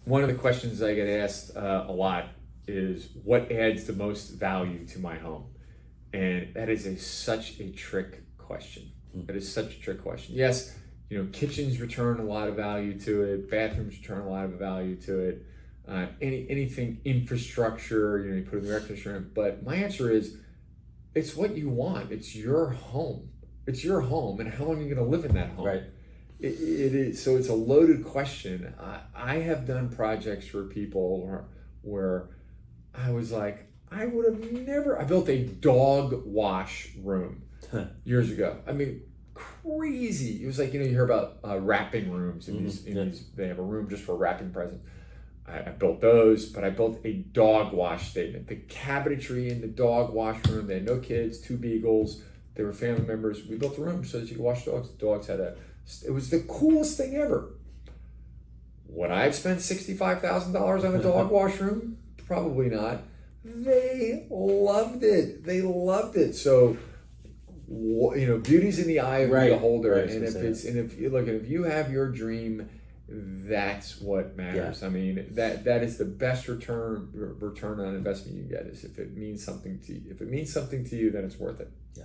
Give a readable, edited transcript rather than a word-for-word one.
One of the questions I get asked a lot is what adds the most value to my home? And that is such a trick question. That is such a trick question. Yes, kitchens return a lot of value to it. Bathrooms return a lot of value to it. Anything infrastructure, you put in the air conditioner in. But my answer is, it's what you want. It's your home. It's your home, and how long are you going to live in that home? Right. It is. So it's a loaded question. I have done projects for people where I was like, I would have never. I built a dog wash room years ago. I mean, crazy. It was like, you hear about wrapping rooms in these. They have a room just for wrapping presents. I built those, but I built a dog wash statement. The cabinetry in the dog wash room. They had no kids, 2 beagles. They were family members. We built the room so that you could wash dogs. The dogs had it was the coolest thing ever. Would I have spent $65,000 on a dog wash room? Probably not. They loved it. So, beauty's in the eye of the beholder. Right. And if you have your dream, that's what matters. Yeah. I mean, that is the best return on investment you get, is if it means something to you. If it means something to you, then it's worth it. Yeah.